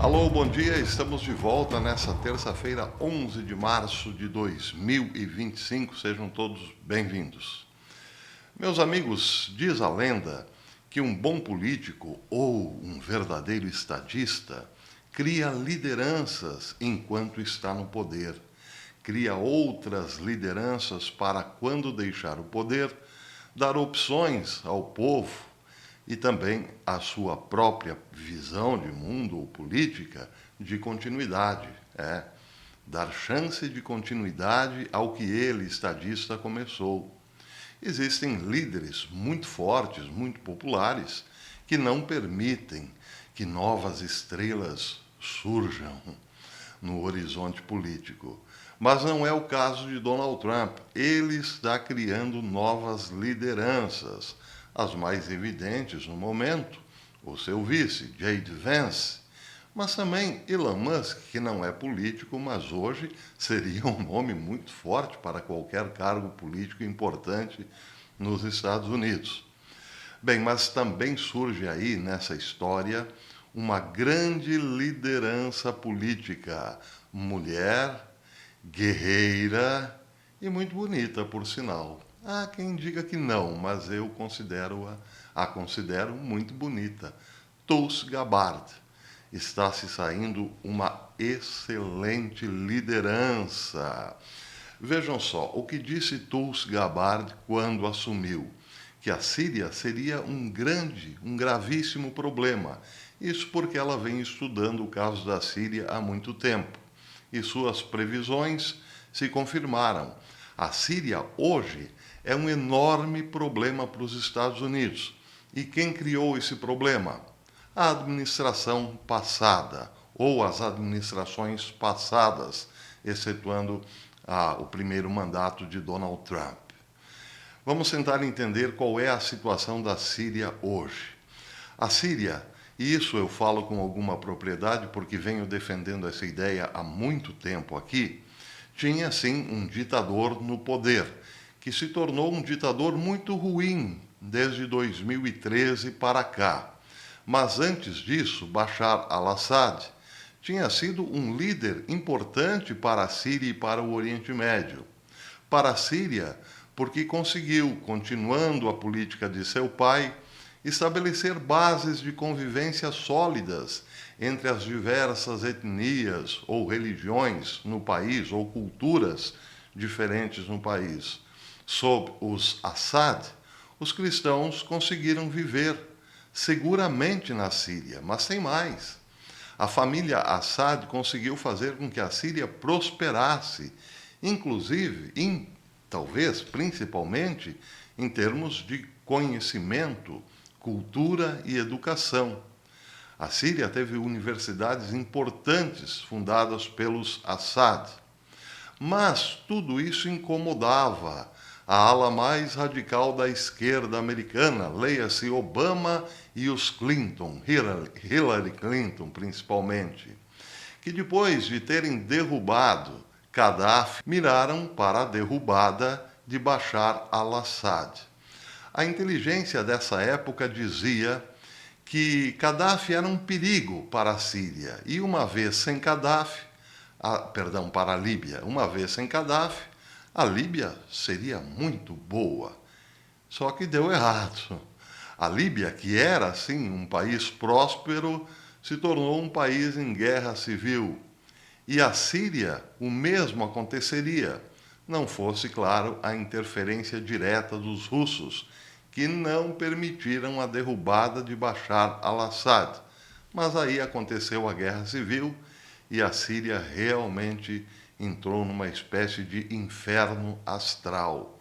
Alô, bom dia. Estamos de volta nessa terça-feira, 11 de março de 2025. Sejam todos bem-vindos. Meus amigos, diz a lenda que um bom político ou um verdadeiro estadista cria lideranças enquanto está no poder. Cria outras lideranças para, quando deixar o poder, dar opções ao povo e também a sua própria visão de mundo ou política de continuidade, dar chance de continuidade ao que ele, estadista, começou. Existem líderes muito fortes, muito populares, que não permitem que novas estrelas surjam no horizonte político. Mas não é o caso de Donald Trump. Ele está criando novas lideranças. As mais evidentes no momento, o seu vice, J.D. Vance, mas também Elon Musk, que não é político, mas hoje seria um nome muito forte para qualquer cargo político importante nos Estados Unidos. Bem, mas também surge aí nessa história uma grande liderança política, mulher, guerreira e muito bonita, por sinal. Há quem diga que não, mas eu a considero muito bonita. Tulsi Gabbard. Está se saindo uma excelente liderança. Vejam só, o que disse Tulsi Gabbard quando assumiu? Que a Síria seria um gravíssimo problema. Isso porque ela vem estudando o caso da Síria há muito tempo. E suas previsões se confirmaram. A Síria hoje é um enorme problema para os Estados Unidos. E quem criou esse problema? A administração passada, ou as administrações passadas, excetuando o primeiro mandato de Donald Trump. Vamos tentar entender qual é a situação da Síria hoje. A Síria, e isso eu falo com alguma propriedade porque venho defendendo essa ideia há muito tempo aqui, tinha sim um ditador no poder, que se tornou um ditador muito ruim desde 2013 para cá. Mas antes disso, Bashar al-Assad tinha sido um líder importante para a Síria e para o Oriente Médio. Para a Síria, porque conseguiu, continuando a política de seu pai, estabelecer bases de convivência sólidas entre as diversas etnias ou religiões no país, ou culturas diferentes no país. Sob os Assad, os cristãos conseguiram viver seguramente na Síria, mas tem mais. A família Assad conseguiu fazer com que a Síria prosperasse, inclusive, talvez principalmente, em termos de conhecimento, cultura e educação. A Síria teve universidades importantes fundadas pelos Assad. Mas tudo isso incomodava a ala mais radical da esquerda americana, leia-se Obama e os Clinton, Hillary Clinton principalmente, que depois de terem derrubado Gaddafi, miraram para a derrubada de Bashar al-Assad. A inteligência dessa época dizia que Gaddafi era um perigo para a Síria, e uma vez sem Gaddafi, para a Líbia, uma vez sem Gaddafi, a Líbia seria muito boa. Só que deu errado. A Líbia, que era, assim, um país próspero, se tornou um país em guerra civil. E a Síria, o mesmo aconteceria, não fosse, claro, a interferência direta dos russos, que não permitiram a derrubada de Bashar al-Assad. Mas aí aconteceu a guerra civil e a Síria realmente entrou numa espécie de inferno astral,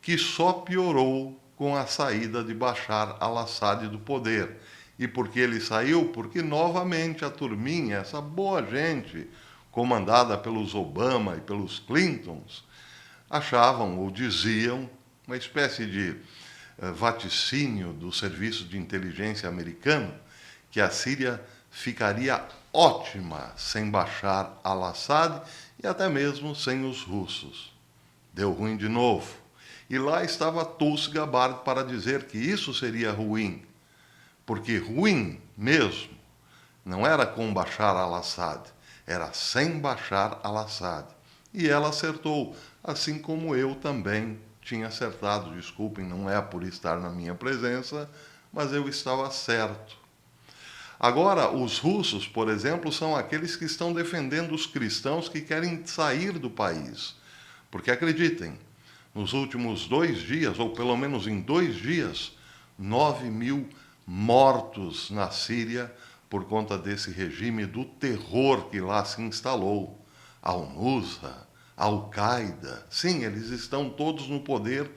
que só piorou com a saída de Bashar al-Assad do poder. E por que ele saiu? Porque novamente a turminha, essa boa gente, comandada pelos Obama e pelos Clintons, achavam ou diziam, uma espécie de vaticínio do serviço de inteligência americano, que a Síria ficaria ótima sem Bashar al-Assad e até mesmo sem os russos. Deu ruim de novo. E lá estava Tulsi Gabbard para dizer que isso seria ruim, porque ruim mesmo Não era com Bashar al-Assad, era sem Bashar al-Assad. E ela acertou, assim como eu também tinha acertado. Desculpem, não é por estar na minha presença, mas eu estava certo. Agora, os russos, por exemplo, são aqueles que estão defendendo os cristãos que querem sair do país. Porque acreditem, nos últimos 2 dias, ou pelo menos em 2 dias, 9.000 mortos na Síria por conta desse regime do terror que lá se instalou. Al-Nusra, Al-Qaeda, sim, eles estão todos no poder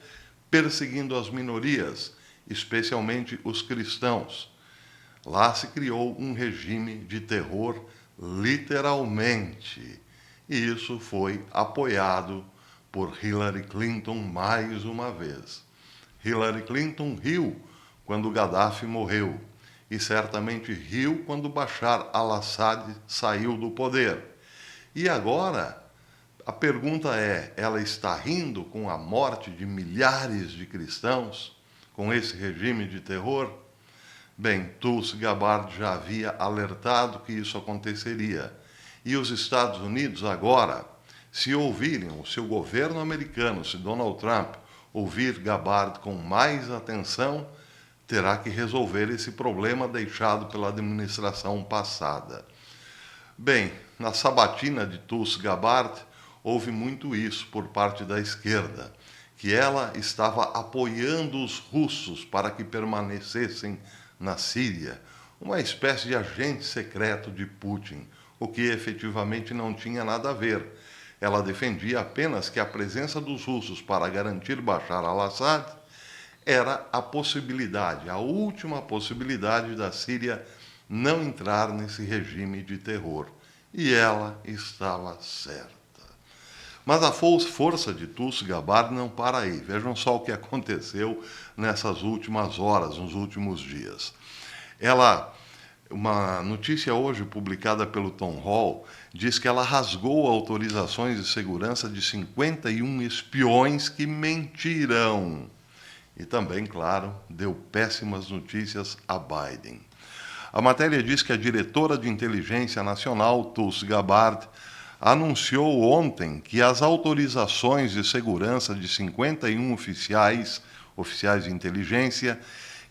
perseguindo as minorias, especialmente os cristãos. Lá se criou um regime de terror, literalmente. E isso foi apoiado por Hillary Clinton mais uma vez. Hillary Clinton riu quando Gaddafi morreu e certamente riu quando Bashar al-Assad saiu do poder. E agora, a pergunta é, ela está rindo com a morte de milhares de cristãos, com esse regime de terror? Bem, Tulsi Gabbard já havia alertado que isso aconteceria. E os Estados Unidos agora, se ouvirem o seu governo americano, se Donald Trump ouvir Gabbard com mais atenção, terá que resolver esse problema deixado pela administração passada. Bem, na sabatina de Tulsi Gabbard, houve muito isso por parte da esquerda, que ela estava apoiando os russos para que permanecessem na Síria, uma espécie de agente secreto de Putin, o que efetivamente não tinha nada a ver. Ela defendia apenas que a presença dos russos para garantir Bashar al-Assad era a possibilidade, a última possibilidade da Síria não entrar nesse regime de terror. E ela estava certa. Mas a força de Tulsi Gabbard não para aí. Vejam só o que aconteceu nessas últimas horas, nos últimos dias. Uma notícia hoje publicada pelo Tom Hall, diz que ela rasgou autorizações de segurança de 51 espiões que mentiram. E também, claro, deu péssimas notícias a Biden. A matéria diz que a diretora de inteligência nacional, Tulsi Gabbard, anunciou ontem que as autorizações de segurança de 51 oficiais de inteligência,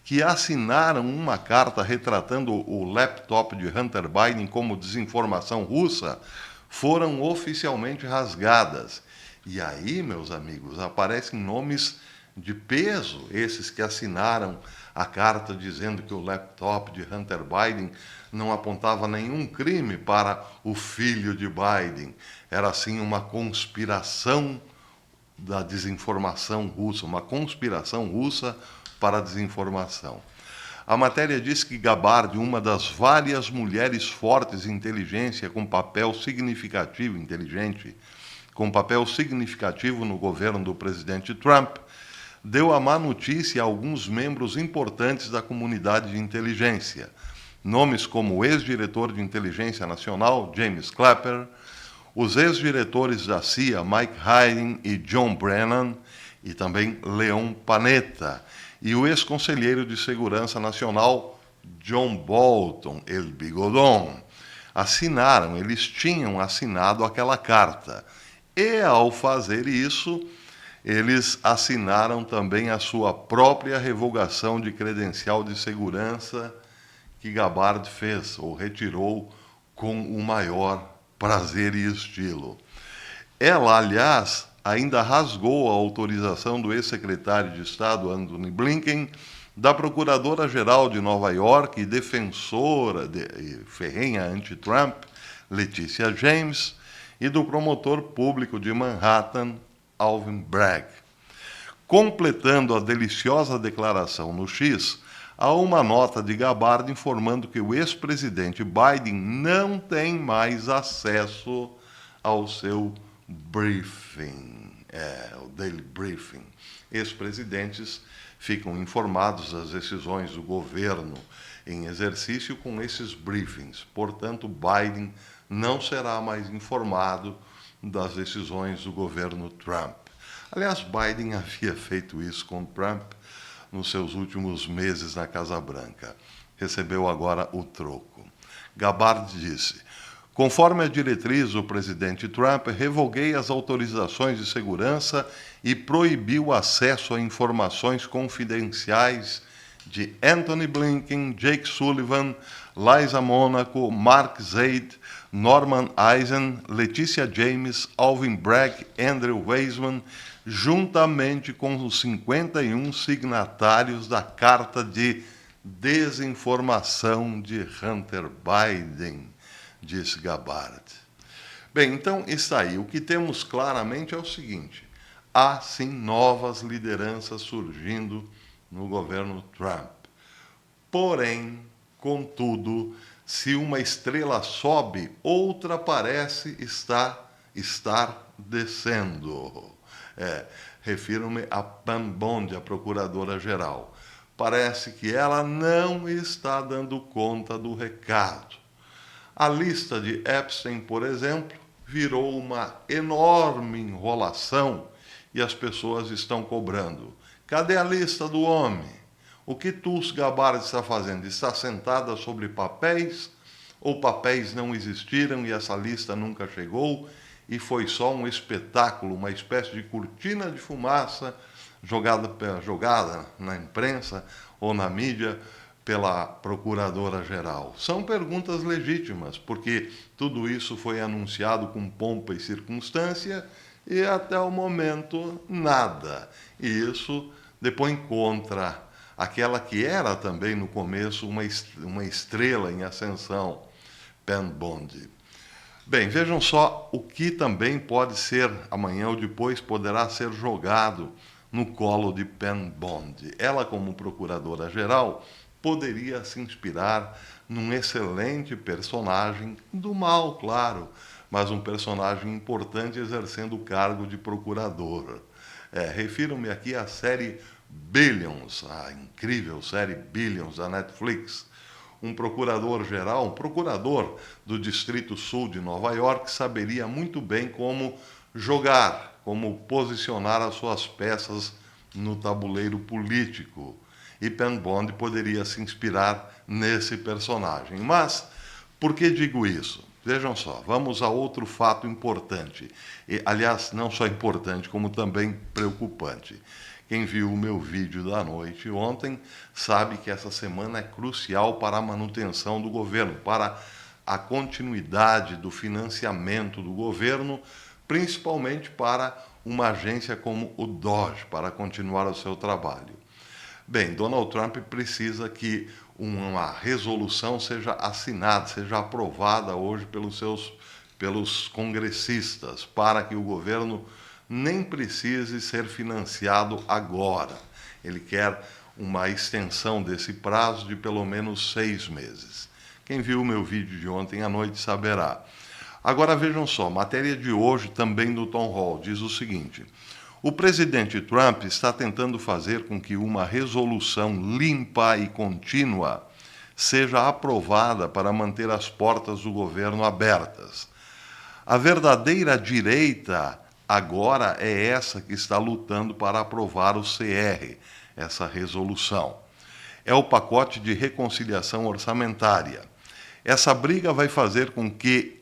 que assinaram uma carta retratando o laptop de Hunter Biden como desinformação russa, foram oficialmente rasgadas. E aí, meus amigos, aparecem nomes de peso, esses que assinaram a carta dizendo que o laptop de Hunter Biden não apontava nenhum crime para o filho de Biden. Era, sim, uma conspiração da desinformação russa, uma conspiração russa para a desinformação. A matéria diz que Gabbard, uma das várias mulheres fortes em inteligência com papel significativo, inteligente, com papel significativo no governo do presidente Trump, deu a má notícia a alguns membros importantes da comunidade de inteligência. Nomes como o ex-diretor de inteligência nacional, James Clapper, os ex-diretores da CIA, Mike Hayden e John Brennan, e também Leon Panetta, e o ex-conselheiro de segurança nacional, John Bolton, El Bigodon, eles tinham assinado aquela carta. E, ao fazer isso, eles assinaram também a sua própria revogação de credencial de segurança que Gabbard fez, ou retirou com o maior prazer e estilo. Ela, aliás, ainda rasgou a autorização do ex-secretário de Estado, Antony Blinken, da Procuradora-Geral de Nova York e defensora ferrenha anti-Trump, Leticia James, e do promotor público de Manhattan, Alvin Bragg. Completando a deliciosa declaração no X, há uma nota de Gabbard informando que o ex-presidente Biden não tem mais acesso ao seu briefing, o daily briefing. Ex-presidentes ficam informados das decisões do governo em exercício com esses briefings. Portanto, Biden não será mais informado das decisões do governo Trump. Aliás, Biden havia feito isso com Trump nos seus últimos meses na Casa Branca. Recebeu agora o troco. Gabbard disse: conforme a diretriz do presidente Trump, revoguei as autorizações de segurança e proibi o acesso a informações confidenciais de Antony Blinken, Jake Sullivan, Liza Monaco, Mark Zaid, Norman Eisen, Leticia James, Alvin Bragg, Andrew Weissmann, juntamente com os 51 signatários da Carta de Desinformação de Hunter Biden, disse Gabbard. Bem, então está aí. O que temos claramente é o seguinte: há sim novas lideranças surgindo no governo Trump. Porém, contudo, se uma estrela sobe, outra parece estar descendo. Refiro-me a Pam Bondi, a procuradora-geral. Parece que ela não está dando conta do recado. A lista de Epstein, por exemplo, virou uma enorme enrolação e as pessoas estão cobrando. Cadê a lista do homem? O que Tulsi Gabbard está fazendo? Está sentada sobre papéis? Ou papéis não existiram e essa lista nunca chegou e foi só um espetáculo, uma espécie de cortina de fumaça jogada na imprensa ou na mídia pela procuradora-geral? São perguntas legítimas, porque tudo isso foi anunciado com pompa e circunstância e até o momento nada. E isso depois contra aquela que era também no começo uma estrela em ascensão, Pam Bondi. Bem, vejam só o que também pode ser, amanhã ou depois, poderá ser jogado no colo de Pam Bondi. Ela, como procuradora-geral, poderia se inspirar num excelente personagem do mal, claro, mas um personagem importante exercendo o cargo de procurador. Refiro-me aqui à série Billions, a incrível série Billions da Netflix. Um procurador-geral, um procurador do Distrito Sul de Nova York, saberia muito bem como jogar, como posicionar as suas peças no tabuleiro político. E Pam Bondi poderia se inspirar nesse personagem. Mas, por que digo isso? Vejam só, vamos a outro fato importante. E, aliás, não só importante, como também preocupante. Quem viu o meu vídeo da noite ontem sabe que essa semana é crucial para a manutenção do governo, para a continuidade do financiamento do governo, principalmente para uma agência como o DOGE, para continuar o seu trabalho. Bem, Donald Trump precisa que uma resolução seja assinada, seja aprovada hoje pelos congressistas, para que o governo nem precise ser financiado agora. Ele quer uma extensão desse prazo de pelo menos 6 meses. Quem viu o meu vídeo de ontem à noite saberá. Agora vejam só, matéria de hoje também do Tom Hall diz o seguinte: o presidente Trump está tentando fazer com que uma resolução limpa e contínua seja aprovada para manter as portas do governo abertas. A verdadeira direita agora é essa que está lutando para aprovar o CR, essa resolução. É o pacote de reconciliação orçamentária. Essa briga vai fazer com que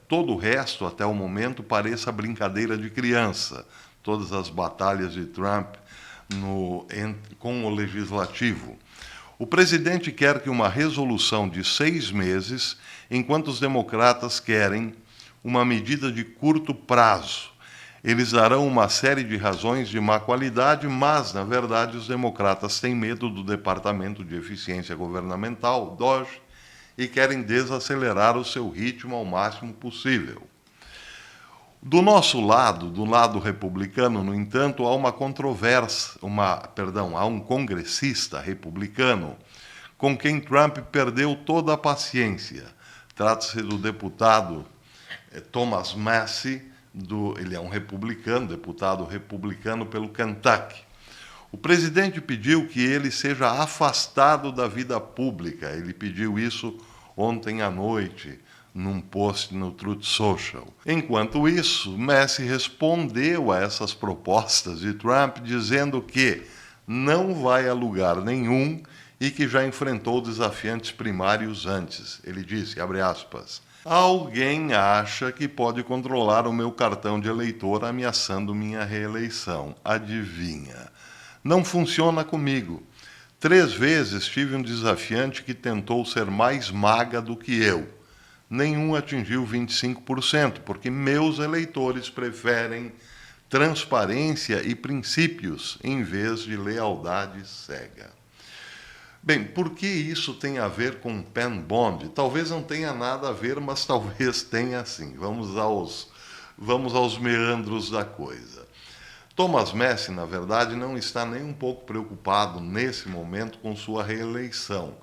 todo o resto, até o momento, pareça brincadeira de criança. Todas as batalhas de Trump com o legislativo. O presidente quer que uma resolução de 6 meses, enquanto os democratas querem uma medida de curto prazo. Eles darão uma série de razões de má qualidade, mas, na verdade, os democratas têm medo do Departamento de Eficiência Governamental, DOGE, e querem desacelerar o seu ritmo ao máximo possível. Do nosso lado, do lado republicano, no entanto, há uma controvérsia, há um congressista republicano com quem Trump perdeu toda a paciência. Trata-se do deputado Thomas Massie, ele é um republicano, deputado republicano pelo Kentucky. O presidente pediu que ele seja afastado da vida pública. Ele pediu isso ontem à noite, num post no Truth Social. Enquanto isso, Massie respondeu a essas propostas de Trump, dizendo que não vai a lugar nenhum e que já enfrentou desafiantes primários antes. Ele disse, abre aspas, alguém acha que pode controlar o meu cartão de eleitor ameaçando minha reeleição. Adivinha? Não funciona comigo. 3 vezes tive um desafiante que tentou ser mais maga do que eu. Nenhum atingiu 25%, porque meus eleitores preferem transparência e princípios em vez de lealdade cega. Bem, por que isso tem a ver com Penn Bond? Talvez não tenha nada a ver, mas talvez tenha sim. Vamos aos meandros da coisa. Thomas Massie, na verdade, não está nem um pouco preocupado nesse momento com sua reeleição.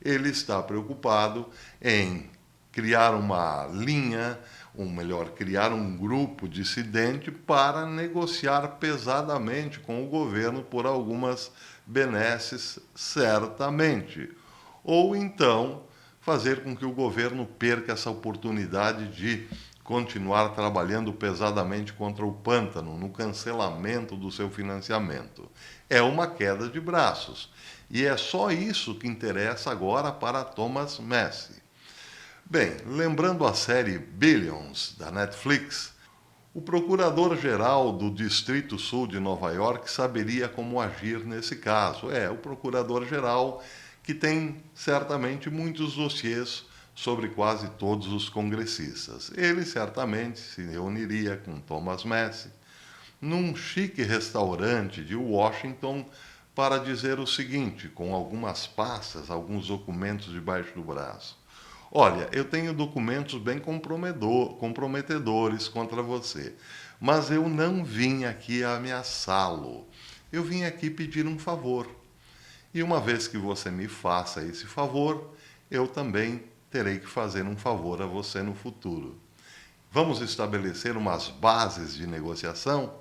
Ele está preocupado em criar uma linha, ou melhor, criar um grupo dissidente para negociar pesadamente com o governo por algumas benesses, certamente. Ou então fazer com que o governo perca essa oportunidade de continuar trabalhando pesadamente contra o pântano, no cancelamento do seu financiamento. É uma queda de braços. E é só isso que interessa agora para Thomas Massie. Bem, lembrando a série Billions, da Netflix, o procurador-geral do Distrito Sul de Nova York saberia como agir nesse caso. É, o procurador-geral que tem certamente muitos dossiês sobre quase todos os congressistas. Ele certamente se reuniria com Thomas Massie num chique restaurante de Washington para dizer o seguinte, com algumas pastas, alguns documentos debaixo do braço. Olha, eu tenho documentos bem comprometedores contra você, mas eu não vim aqui ameaçá-lo. Eu vim aqui pedir um favor. E uma vez que você me faça esse favor, eu também terei que fazer um favor a você no futuro. Vamos estabelecer umas bases de negociação?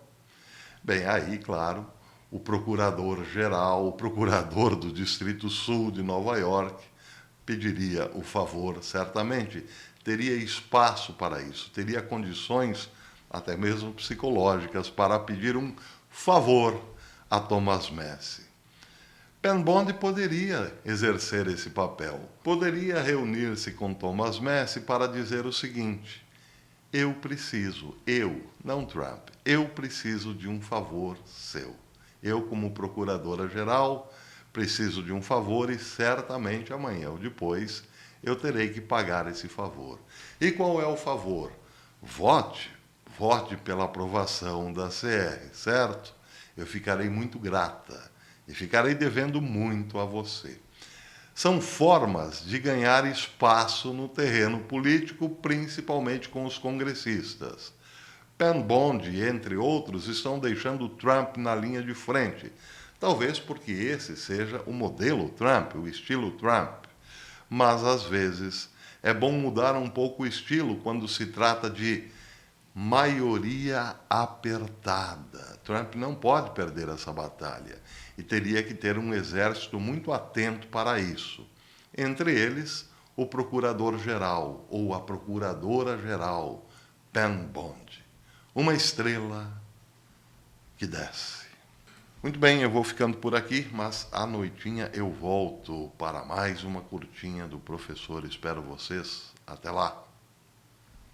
Bem, aí, claro, o procurador-geral, o procurador do Distrito Sul de Nova York, pediria o favor, certamente, teria espaço para isso, teria condições, até mesmo psicológicas, para pedir um favor a Thomas Massie. Penn Bond poderia exercer esse papel, poderia reunir-se com Thomas Massie para dizer o seguinte, não Trump, eu preciso de um favor seu. Eu, como procuradora-geral, preciso de um favor e certamente amanhã ou depois eu terei que pagar esse favor. E qual é o favor? Vote pela aprovação da CR, certo? Eu ficarei muito grata e ficarei devendo muito a você. São formas de ganhar espaço no terreno político, principalmente com os congressistas. Penn Bond, entre outros, estão deixando Trump na linha de frente. Talvez porque esse seja o modelo Trump, o estilo Trump. Mas, às vezes, é bom mudar um pouco o estilo quando se trata de maioria apertada. Trump não pode perder essa batalha e teria que ter um exército muito atento para isso. Entre eles, o procurador-geral ou a procuradora-geral, Penn Bond. Uma estrela que desce. Muito bem, eu vou ficando por aqui, mas à noitinha eu volto para mais uma curtinha do professor. Espero vocês. Até lá.